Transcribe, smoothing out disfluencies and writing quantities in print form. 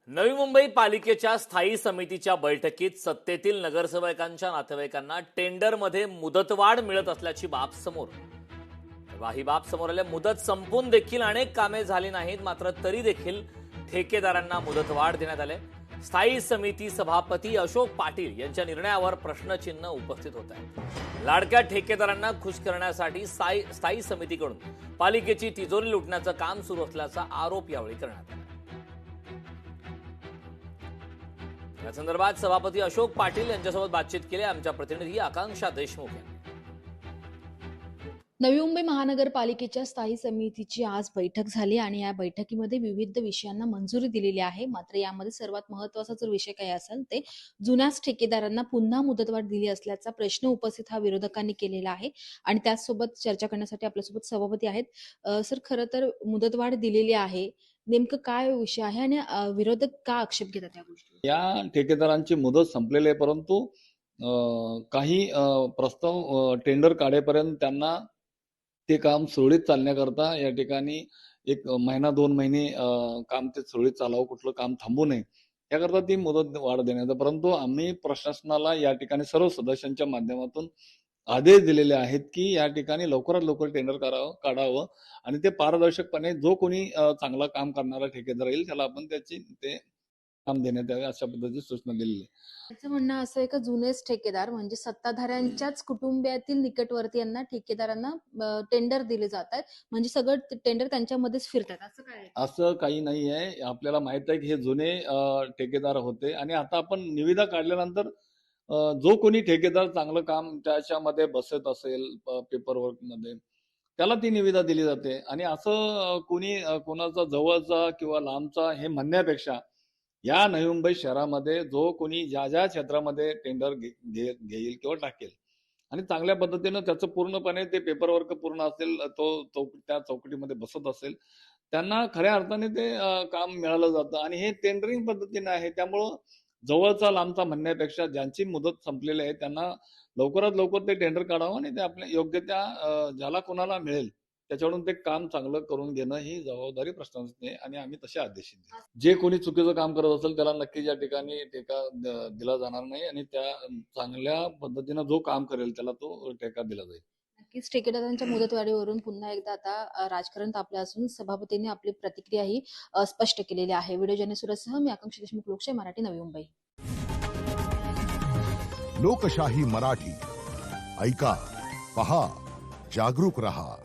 नवी मुंबई पालिकेच्या स्थायी समितीच्या बैठकीत सत्तेतील नगरसेवकांच्या नातेवाईकांना टेंडरमध्ये मुदतवाढ मिळत असल्याची बाब समोर. तेव्हा ही बाब समोर आल्या. मुदत संपून देखील अनेक कामे झाली नाहीत, मात्र तरी देखील ठेकेदारांना मुदतवाढ देण्यात आले. स्थायी समिती सभापती अशोक पाटील यांच्या निर्णयावर प्रश्नचिन्ह उपस्थित होत आहे. लाडक्या ठेकेदारांना खुश करण्यासाठी स्थायी समितीकडून पालिकेची तिजोरी लुटण्याचं काम सुरू असल्याचा आरोप यावेळी करण्यात आला. या संदर्भात सभापती अशोक पाटील यांच्यासोबत बातचीत केली आमच्या प्रतिनिधी आकांक्षा देशमुख यांनी. नवी मुंबई महानगरपालिकेच्या स्थायी समितीची आज बैठक झाली आणि या बैठकीमध्ये विविध विषयांना मंजुरी दिलेली आहे. मात्र यामध्ये सर्वात महत्त्वाचा जर विषय काही असेल ते जुन्याच ठेकेदारांना पुन्हा मुदतवाढ दिली असल्याचा प्रश्न उपस्थित हा विरोधकांनी केलेला आहे. आणि त्याचसोबत चर्चा करण्यासाठी आपल्यासोबत सभापती आहेत. सर, खरं तर मुदतवाढ दिलेली आहे, नेमकं काय विषय आहे आणि विरोधक का आक्षेप घेतात या गोष्टी? या ठेकेदारांची मुदत संपलेली आहे, परंतु काही प्रस्ताव टेंडर काढेपर्यंत त्यांना ते काम सुरळीत चालण्याकरता या ठिकाणी एक महिना 2 महिने काम ते सुरळीत चालावं, कुठलं काम थांबू नये याकरता ती मुदत वाढ देण्यात. परंतु आम्ही प्रशासनाला या ठिकाणी सर्व सदस्यांच्या माध्यमातून आदेश दिलेले आहेत की या ठिकाणी लवकरात लवकर टेंडर काढावं आणि ते पारदर्शकपणे जो कोणी चांगलं काम करणारा ठेकेदार येईल त्याला आपण ते काम देण्यात यावे अशा पद्धतीची सूचना दिलेली आहे. त्याचं म्हणणं असं आहे का जुनेच ठेकेदार म्हणजे सत्ताधाऱ्यांच्याच कुटुंबियातील निकटवर्तीयांना ठेकेदारांना टेंडर दिले जात आहेत, म्हणजे सगळं टेंडर त्यांच्यामध्येच फिरतात, असं काय आहे? असं काही नाही आहे. आपल्याला माहित आहे की हे जुने ठेकेदार होते आणि आता आपण निविदा काढल्यानंतर जो कोणी ठेकेदार चांगलं काम त्याच्यामध्ये बसत असेल पेपर वर्क मध्ये त्याला ती निविदा दिली जाते. आणि असं कोणी कोणाचा जवळचा किंवा लांबचा हे म्हणण्यापेक्षा या नवी मुंबई शहरामध्ये जो कोणी ज्या ज्या क्षेत्रामध्ये टेंडर घेईल किंवा टाकेल आणि चांगल्या पद्धतीनं त्याचं पूर्णपणे ते पेपर वर्क पूर्ण असेल, त्या चौकटीमध्ये बसत असेल, त्यांना खऱ्या अर्थाने ते काम मिळालं जातं. आणि हे टेंडरिंग पद्धतीने आहे, त्यामुळं जवळचा लांबचा म्हणण्यापेक्षा ज्यांची मुदत संपलेली आहे त्यांना लवकरात लवकर ते टेंडर काढावं आणि ते आपल्या योग्य त्या ज्याला कोणाला मिळेल त्याच्याकडून ते काम चांगलं करून घेणं ही जबाबदारी प्रशासनाची आहे आणि आम्ही तसे आदेश दिले. जे कोणी चुकीचं काम करत असेल त्याला नक्कीच या ठिकाणी टेका दिला जाणार नाही आणि त्या चांगल्या पद्धतीनं जो काम करेल त्याला तो टेका दिला जाईल. नक्कीच ठेकेदारांच्या मुदतवाढीवरून पुन्हा एकदा आता राजकारण तापलं असून सभापतींनी आपली प्रतिक्रिया ही स्पष्ट केलेली आहे. व्हिडिओ जर्नलिस्टसह मी आकांक्षा देशमुख, लोकशाही मराठी, नवी मुंबई. लोकशाही मराठी ऐका, पहा, जागरूक रहा.